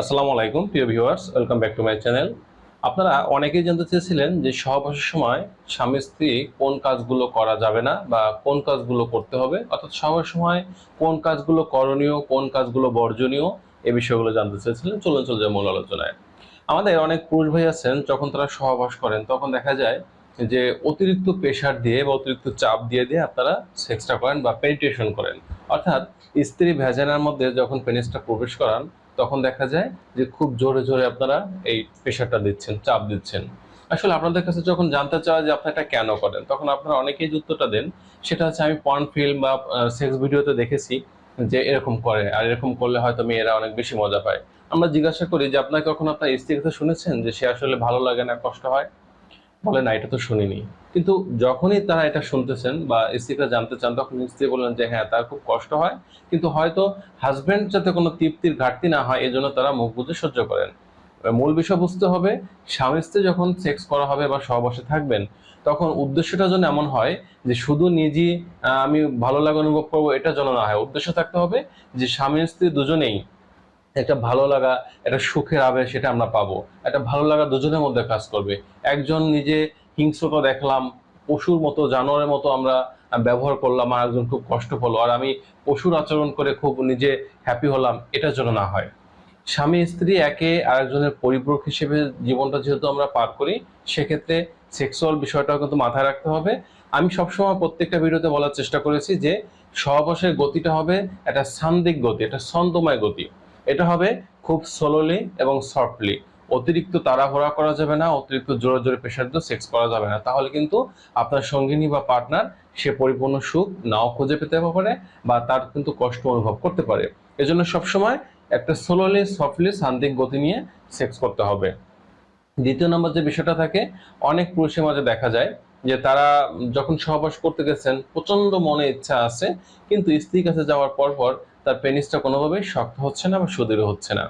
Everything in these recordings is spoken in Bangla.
আসসালামু আলাইকুম প্রিয় viewers, welcome back to my channel. আপনারা অনেকেই জানতে চেয়েছিলেন যে সহবাসের সময় স্বামী স্ত্রী কোন কাজগুলো করা যাবে না বা কোন কাজগুলো করতে হবে, অর্থাৎ সহবাসের সময় কোন কাজগুলো করণীয়, কোন কাজগুলো বর্জনীয়, এই বিষয়গুলো জানতে চেয়েছিলেন। চলুন চলে যাই মূল আলোচনায়। আমাদের অনেক পুরুষ ভাই আছেন, যখন তারা সহবাস করেন তখন দেখা যায় যে অতিরিক্ত প্রেশার দিয়ে বা অতিরিক্ত চাপ দিয়ে দিয়ে আপনারা সেক্সটা করেন বা পেনিট্রেশন করেন, অর্থাৎ স্ত্রী ভ্যাজানার মধ্যে যখন পেনিসটা প্রবেশ করান তখন দেখা যায় যে খুব জোরে জোরে আপনারা এই প্রেশারটা দিচ্ছেন, চাপ দিচ্ছেন। আসলে আপনাদের কাছে যখন জানতে চাওয়া যে আপনি এটা কেন করেন, তখন আপনারা অনেকেই যে উত্তরটা দেন সেটা হচ্ছে আমি পর্ন ফিল্ম বা সেক্স ভিডিওতে দেখেছি যে এরকম করে, আর এরকম করলে হয়তো মেয়েরা অনেক বেশি মজা পায়। আমরা জিজ্ঞাসা করি যে আপনাকে কখন আপনার স্ত্রীর কথা শুনেছেন যে সে আসলে ভালো লাগে না, কষ্ট হয়? বলে না, এটা তো শুনিনি। কিন্তু যখনই তারা এটা শুনতেছেন বা স্ত্রীটা জানতে চান, তখন স্ত্রী বললেন যে হ্যাঁ, তার খুব কষ্ট হয়, কিন্তু হয়তো হাজবেন্ড যাতে কোনো তৃপ্তির ঘাটতি না হয় এজন্য তারা মুখ বুজে সহ্য করেন। মূল বিষয় বুঝতে হবে, স্বামী স্ত্রী যখন সেক্স করা হবে বা সহবাসে থাকবেন, তখন উদ্দেশ্যটা যেন এমন হয় যে শুধু নিজে আমি ভালো লাগা অনুভব করবো, এটা যেন না হয়। উদ্দেশ্য থাকতে হবে যে স্বামী স্ত্রী দুজনেই একটা ভালো লাগা, একটা সুখের আবেশ সেটা আমরা পাবো। একটা ভালো লাগা দুজনের মধ্যে কাজ করবে। একজন নিজে হিংস্রতা দেখলাম, পশুর মতো জানোয়ারের মতো আমরা ব্যবহার করলাম, আর একজন খুব কষ্ট পেলো, আর আমি পশুর আচরণ করে খুব নিজে হ্যাপি হলাম, এটার জন্য না হয়। স্বামী স্ত্রী একে আরেকজনের পরিপূরক হিসেবে জীবনটা যেহেতু আমরা পার করি, সেক্ষেত্রে সেক্সুয়াল বিষয়টাও কিন্তু মাথায় রাখতে হবে। আমি সবসময় প্রত্যেকটা ভিডিওতে বলার চেষ্টা করেছি যে সহবাসের গতিটা হবে একটা সান্দিক গতি, একটা ছন্দময় গতি। এটা হবে খুব স্লোলি এবং সফটলি। অতিরিক্ত তাড়াহুড়া করা যাবে না, অতিরিক্ত জোরে জোরে প্রেশার দিয়ে সেক্স করা যাবে না, তাহলে কিন্তু আপনার সঙ্গিনী বা পার্টনার সে পরিপূর্ণ সুখ নাও খুঁজে পেতে পারে বা তার কিন্তু কষ্ট অনুভব করতে পারে। এজন্য সবসময় একটা স্লোলি সফটলি শান্তিক গতি নিয়ে সেক্স করতে হবে। দ্বিতীয় নম্বর যে বিষয়টা থাকে, অনেক পুরুষের মাঝে দেখা যায় যে তারা যখন সহবাস করতে গেছেন প্রচন্ড মনে ইচ্ছা আছে, কিন্তু স্ত্রীর কাছে যাওয়ার পর পর তার পেনিসটা কোনোভাবেই শক্ত হচ্ছে না বা সুদৃঢ় হচ্ছে না।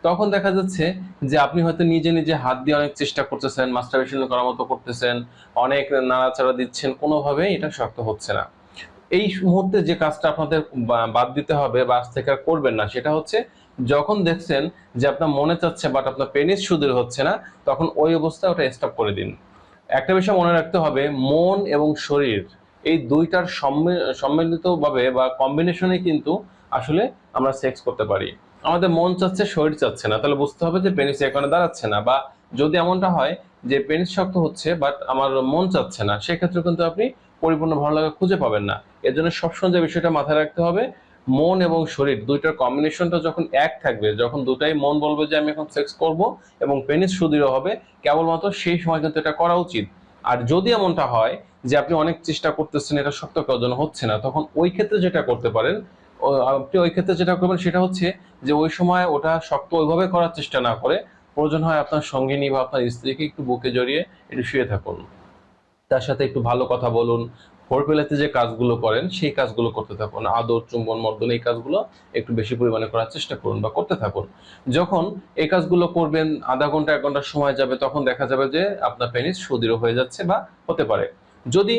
তখন দেখা যাচ্ছে যে আপনি হয়তো নিজে নিজে হাত দিয়ে অনেক চেষ্টা করতেছেন, মাস্টারবেশন করার মতো করতেছেন, অনেক নাড়াচাড়া দিচ্ছেন, কোনোভাবেই এটা শক্ত হচ্ছে না। এই মুহূর্তে যে কাজটা আপনাদের বাদ দিতে হবে বা আজ থেকে আর করবেন না, সেটা হচ্ছে যখন দেখছেন যে আপনার মনে চাচ্ছে বাট আপনার পেনিস সুদৃঢ় হচ্ছে না, তখন ওই অবস্থায় ওটা স্টপ করে দিন। একটা বিষয় মনে রাখতে হবে, মন এবং শরীর এই দুইটার সম্মিলিতভাবে বা কম্বিনেশনে কিন্তু আসলে আমরা সেক্স করতে পারি। আমাদের মন চাচ্ছে, শরীর চাচ্ছে না, তাহলে বুঝতে হবে যে পেনিস এখানে দাঁড়াচ্ছে না। বা যদি এমনটা হয় যে পেনিস শক্ত হচ্ছে বাট আমার মন চাচ্ছে না, সেক্ষেত্রে কিন্তু আপনি পরিপূর্ণ ভালো লাগা খুঁজে পাবেন না। এর জন্য সবসময় যে বিষয়টা মাথায় রাখতে হবে, মন এবং শরীর দুইটার কম্বিনেশনটা যখন এক থাকবে, যখন দুটাই মন বলবে যে আমি এখন সেক্স করব এবং পেনিস সুদৃঢ় হবে, কেবলমাত্র সেই সময় কিন্তু এটা করা উচিত। আর যদি এমনটা হয় যে আপনি অনেক চেষ্টা করতেছেন, এটা শক্ত করার জন্য হচ্ছে না, তখন ওই ক্ষেত্রে যেটা করতে পারেন, আপনি ওই ক্ষেত্রে যেটা করবেন সেটা হচ্ছে যে ওই সময় ওটা শক্ত ওইভাবে করার চেষ্টা না করে, প্রয়োজন হয় আপনার সঙ্গিনী বা আপনার স্ত্রীকে একটু বুকে জড়িয়ে একটু শুয়ে থাকুন, তার সাথে একটু ভালো কথা বলুন। ফোরপ্লেতে যে কাজগুলো করেন সেই কাজগুলো করতে থাকুন, আদর, চুম্বন, মর্দন, এই কাজগুলো একটু বেশি পরিমাণে করার চেষ্টা করুন বা করতে থাকুন। যখন এই কাজগুলো করবেন, আধা ঘন্টা 1 ঘন্টা সময় যাবে, তখন দেখা যাবে যে আপনার পেনিস সুদৃঢ় হয়ে যাচ্ছে বা হতে পারে। যদি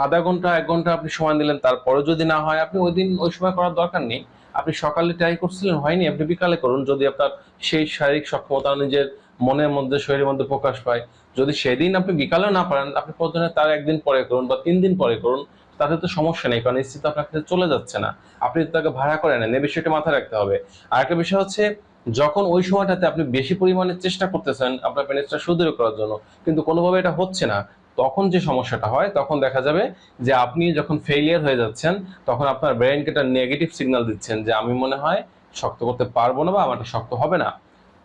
আধা ঘন্টা 1 ঘন্টা আপনি সময় দিলেন, তারপরে যদি না হয়, আপনি ওই দিন ওই সময় করার দরকার নেই। আপনি সকালে ট্রাই করছিলেন, হয়নি, আপনি বিকালে করুন, যদি আপনার সেই শারীরিক সক্ষমতা নিজের মনের মধ্যে, শরীরের মধ্যে প্রকাশ পায়। যদি সেদিন আপনি বিকালেও না পারেন, আপনি প্রয়োজনে তার 1 দিন পরে করুন বা 3 দিন পরে করুন, তাতে তো সমস্যা নেই, কারণ স্ত্রী তো আপনার কাছে চলে যাচ্ছে না, আপনি তো তাকে ভাড়া করে নেন। এই বিষয়টা মাথায় রাখতে হবে। আর একটা বিষয় হচ্ছে, যখন ওই সময়টাতে আপনি বেশি পরিমাণে চেষ্টা করতেছেন আপনার পেনিসটা সুদৃঢ় করার জন্য, কিন্তু কোনোভাবে এটা হচ্ছে না, তখন যে সমস্যাটা হয়, তখন দেখা যাবে যে আপনি যখন ফেইলিয়ার হয়ে যাচ্ছেন, তখন আপনার ব্রেইনকে একটা নেগেটিভ সিগন্যাল দিচ্ছেন যে আমি মনে হয় শক্ত করতে পারবো না বা আমারটা শক্ত হবে না।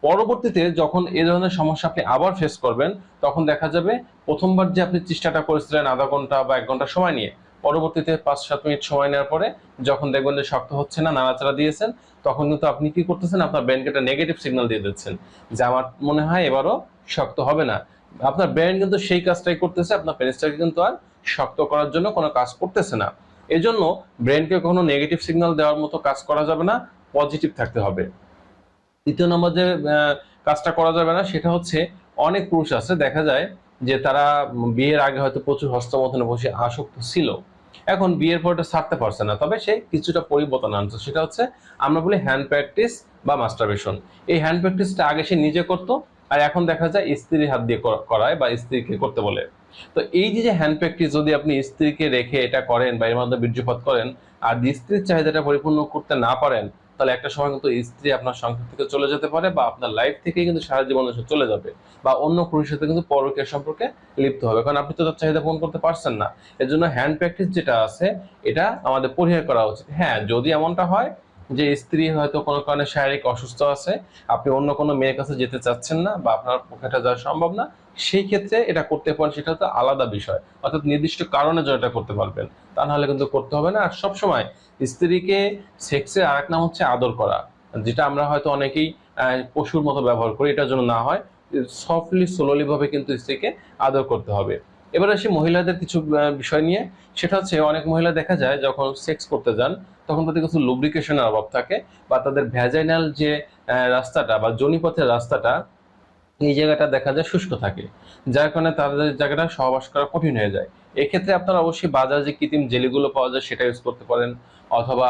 পরবর্তীতে যখন এই ধরনের সমস্যা আপনি আবার ফেস করবেন, তখন দেখা যাবে প্রথমবার যে আপনি চেষ্টাটা করেছিলেন আধা ঘন্টা বা 1 ঘন্টা সময় নিয়ে, পরবর্তীতে 5-7 মিনিট সময় নেওয়ার পরে যখন দেখবেন যে শক্ত হচ্ছে না, নাড়াচাড়া দিয়েছেন, তখন কিন্তু আপনি কি করতেছেন, আপনার ব্রেনকে একটা নেগেটিভ সিগন্যাল দিয়ে দিচ্ছেন যে আমার মনে হয় এবারও শক্ত হবে না। আপনার ব্রেন কিন্তু সেই কাজটাই করতেছে, আপনার পেনিসটাকে কিন্তু আর শক্ত করার জন্য কোনো কাজ করতেছে না। এজন্য ব্রেনকে কোনো নেগেটিভ সিগন্যাল দেওয়ার মতো কাজ করা যাবে না, পজিটিভ থাকতে হবে। দ্বিতীয় নম্বর যে কাজটা করা যাবে না সেটা হচ্ছে, অনেক পুরুষ আছে দেখা যায় যে তারা বিয়ের আগে হয়তো প্রচুর হস্তমৈথুনে বসে আসক্ত ছিল, এখন বিয়ের পর এটা ছাড়তে পারছে না, তবে সে কিছুটা পরিবর্তন আনছে। সেটা হচ্ছে আমরা বলি হ্যান্ড প্র্যাকটিস বা মাস্টারবেশন। এই হ্যান্ড প্র্যাকটিসটা আগে সে নিজে করতো, আর এখন দেখা যায় স্ত্রীর হাত দিয়ে করায় বা স্ত্রীকে করতে বলে। তো এই যে হ্যান্ড প্র্যাকটিস যদি আপনি স্ত্রীকে রেখে এটা করেন বা এর মাধ্যমে বীর্যপাত করেন, আর স্ত্রীর চাহিদাটা পরিপূর্ণ করতে না পারেন, তাহলে একটা সময় কিন্তু স্ত্রী আপনার সংসার থেকে চলে যেতে পারে বা আপনার লাইফ থেকে কিন্তু সারা জীবন চলে যাবে, বা অন্য পুরুষের সাথে কিন্তু পরকীয়া সম্পর্কে লিপ্ত হবে, কারণ আপনি তো তার চাহিদা পূরণ করতে পারছেন না। এর জন্য হ্যান্ড প্র্যাকটিস যেটা আছে এটা আমাদের পরিহার করা উচিত। হ্যাঁ, যদি এমনটা হয় যে স্ত্রী হয়তো কোনো কারণে শারীরিক অসুস্থ আছে, আপনি অন্য কোনো মেয়ের কাছে যেতে চাচ্ছেন না বা আপনার পক্ষে এটা যাওয়া সম্ভব না, সেই ক্ষেত্রে এটা করতে পারেন, সেটা তো আলাদা বিষয়, অর্থাৎ নির্দিষ্ট কারণে জন্য এটা করতে পারবেন, তা নাহলে কিন্তু করতে হবে না। আর সবসময় স্ত্রীকে, সেক্সের আরেক নাম হচ্ছে আদর করা, যেটা আমরা হয়তো অনেকেই পশুর মতো ব্যবহার করি, এটার জন্য না হয়, সফটলি স্লোলি ভাবে কিন্তু স্ত্রীকে আদর করতে হবে। এবার আসি মহিলাদের কিছু বিষয় নিয়ে। সেটা হচ্ছে অনেক মহিলা দেখা যায় যখন সেক্স করতে যান তখন তাদের কিছু লুব্রিকেশনের অভাব থাকে, বা তাদের ভ্যাজাইনাল যে রাস্তাটা বা যোনিপথের রাস্তাটা, এই জায়গাটা দেখা যায় শুষ্ক থাকে, যার কারণে তাদের জায়গাটা সহবাস করা কঠিন হয়ে যায়। এক্ষেত্রে আপনারা অবশ্যই বাজারে যে কৃত্রিম জেলিগুলো পাওয়া যায় সেটা ইউজ করতে পারেন, অথবা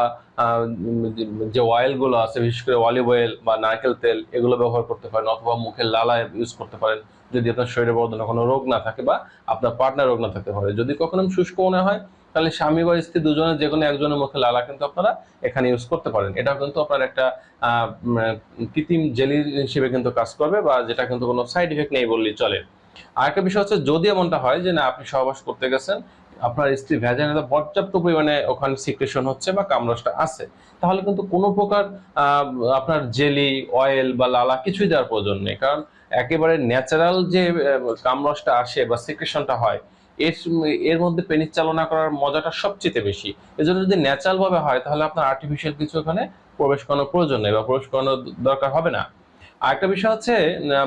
যে অয়েলগুলো আছে, বিশেষ করে অলিভ অয়েল বা নারকেল তেল, এগুলো ব্যবহার করতে পারেন, অথবা মুখের লালা ইউজ করতে পারেন, যদি আপনার শরীরে বড় ধরনের কোনো রোগ না থাকে বা আপনার পার্টনার রোগ না থাকতে পারে। যদি কখনো শুষ্ক মনে হয়, তাহলে স্বামী বা স্ত্রী দুজনের যে কোনো একজনের মুখে লালা কিন্তু আপনারা এখানে ইউজ করতে পারেন। এটাও কিন্তু আপনার একটা কৃত্রিম জেলি হিসেবে কিন্তু কাজ করবে, বা যেটা কিন্তু কোনো সাইড ইফেক্ট নেই বললেই চলে। আরেকটা বিষয় হচ্ছে, যদি এমনটা হয় যে না আপনি সহবাস করতে গেছেন, আপনার স্ত্রী ভ্যাজাইনাতে পর্যাপ্ত পরিমাণে ওখানে সিক্রেশন হচ্ছে বা কামরসটা আছে, তাহলে কিন্তু কোনো প্রকার আপনার জেলি, অয়েল বা লালা কিছুই দেওয়ার প্রয়োজন নেই, কারণ একেবারে ন্যাচারাল যে কামরসটা আসে বা সিক্রেশনটা হয়, এর এর মধ্যে পেনিস চালনা করার মজাটা সবচেয়ে বেশি। এজন্য যদি ন্যাচারাল ভাবে হয়, তাহলে আপনার আর্টিফিশিয়াল কিছু ওখানে প্রবেশ করানোর প্রয়োজন নেই বা প্রবেশ করানোর দরকার হবে না। আরেকটা বিষয় হচ্ছে,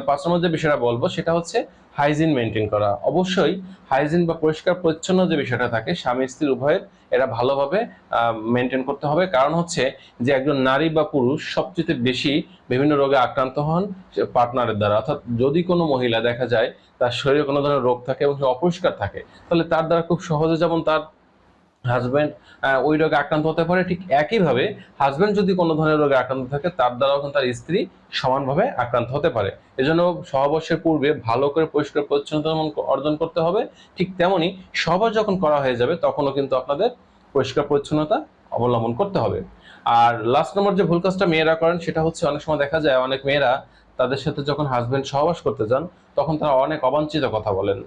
৫ নম্বর যে বিষয়টা বলবো সেটা হচ্ছে হাইজিন মেনটেন করা। অবশ্যই হাইজিন বা পরিষ্কার পরিচ্ছন্ন যে বিষয়টা থাকে, স্বামী স্ত্রী উভয়ের এটা ভালোভাবে মেনটেন করতে হবে। কারণ হচ্ছে যে একজন নারী বা পুরুষ সবচেয়ে বেশি বিভিন্ন রোগে আক্রান্ত হন পার্টনারের দ্বারা। অর্থাৎ যদি কোনো মহিলা দেখা যায় তার শরীরে কোনো ধরনের রোগ থাকে এবং সে অপরিষ্কার থাকে, তাহলে তার দ্বারা খুব সহজে যেমন তার হাজবেন্ড ওই রোগে আক্রান্ত হতে পারে, ঠিক একইভাবে হাজবেন্ড যদি কোনো ধরনের রোগে আক্রান্ত থাকে, তার দ্বারাও কিন্তু তার স্ত্রী সমানভাবে আক্রান্ত হতে পারে। এজন্য সহবাসের পূর্বে ভালো করে পরিষ্কার পরিচ্ছন্নতা অর্জন করতে হবে। ঠিক তেমনি সহবাস যখন করা হয়ে যাবে, তখনও কিন্তু আপনাদের পরিষ্কার পরিচ্ছন্নতা অবলম্বন করতে হবে। আর লাস্ট নম্বর যে ভুল কাজটা মেয়েরা করেন, সেটা হচ্ছে অনেক সময় দেখা যায় অনেক মেয়েরা তাদের সাথে যখন হাজবেন্ড সহবাস করতে যান, তখন তারা অনেক অবাঞ্ছিত কথা বলেন।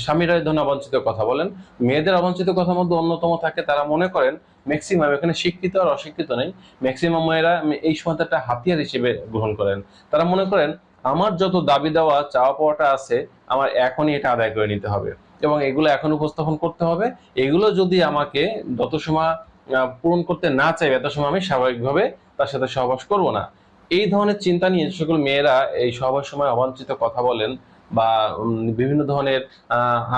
স্বামীরা এই ধরনের অবাঞ্ছিত কথা বলেন। মেয়েদের অবাঞ্ছিত কথার মধ্যে অন্যতম থাকে, তারা মনে করেন ম্যাক্সিমাম, এখানে শিক্ষিত আর অশিক্ষিত নেই, ম্যাক্সিমাম মেয়েরা এই সময়টা একটা হাতিয়ার হিসেবে গ্রহণ করেন। তারা মনে করেন আমার যত দাবি দেওয়া চাওয়া পাওয়াটা আছে, আমার এখনই এটা আদায় করে নিতে হবে এবং এগুলো এখন উপস্থাপন করতে হবে। এগুলো যদি আমাকে যত সময় পূরণ করতে না চাই, এত সময় আমি স্বাভাবিকভাবে তার সাথে সহবাস করব না। এই ধরনের চিন্তা নিয়ে যে সকল মেয়েরা এই সহবাস সময় অবাঞ্ছিত কথা বলেন বা বিভিন্ন ধরনের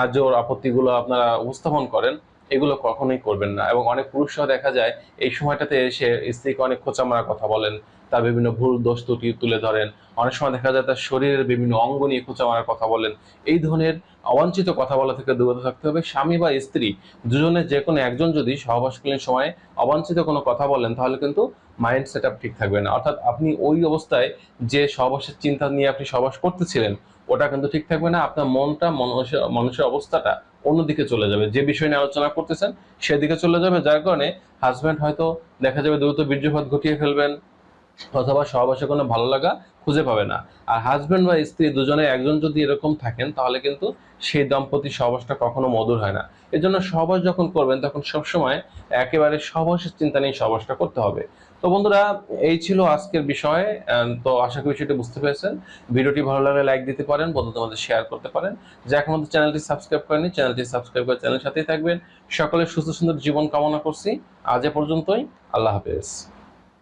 আজর আপত্তিগুলো আপনারা উপস্থাপন করেন, এগুলো কখনোই করবেন না। এবং অনেক পুরুষরা দেখা যায় এই সময়টাতে এসে স্ত্রীকে অনেক খোঁচা মারা কথা বলেন, তার বিভিন্ন ভুল দোষ ত্রুটি তুলে ধরেন, অনেক সময় দেখা যায় তার শরীরের বিভিন্ন অঙ্গ নিয়ে খোঁচা মারার কথা বলেন। এই ধরনের অবাঞ্ছিত কথা বলা থেকে দূরত থাকতে হবে। স্বামী বা স্ত্রী দুজনের যে কোনো একজন যদি সহবাসকালীন সময়ে অবাঞ্ছিত কোনো কথা বলেন, তাহলে কিন্তু মাইন্ড সেট আপ ঠিক থাকবে না। অর্থাৎ আপনি ওই অবস্থায় যে সহবাসের চিন্তা নিয়ে আপনি সহবাস করতেছিলেন, ওটা কিন্তু ঠিক থাকবে না। আপনার মনটা, মানুষের অবস্থাটা অন্যদিকে চলে যাবে, যে বিষয় নিয়ে আলোচনা করতেছেন সেদিকে চলে যাবে, যার কারণে হাজব্যান্ড হয়তো দেখা যাবে দ্রুত বীর্যপাত ঘটিয়ে ফেলবেন, অথবা সহবাসে কোনো ভালো লাগা খুঁজে পাবে না। আর হাজব্যান্ড বা স্ত্রী দুজনে একজন যদি এরকম থাকেন, তাহলে কিন্তু সেই দম্পতির সহবাসটা কখনো মধুর হয় না। এজন্য সহবাস যখন করবেন, তখন সবসময় একেবারে সহবাসের চিন্তা নিয়ে সহবাসটা করতে হবে। তো বন্ধুরা, এই ছিল আজকের বিষয়। তো আশা করি সেটা বুঝতে পেরেছেন। ভিডিওটি ভালো লাগলে লাইক দিতে পারেন, বন্ধুদের মধ্যে শেয়ার করতে পারেন। যে এখন মধ্যে চ্যানেলটি সাবস্ক্রাইব করেনি, চ্যানেলটি সাবস্ক্রাইব করে চ্যানেলের সাথেই থাকবেন। সকলের সুস্থ সুন্দর জীবন কামনা করছি। আজ এ পর্যন্তই। আল্লাহ হাফেজ।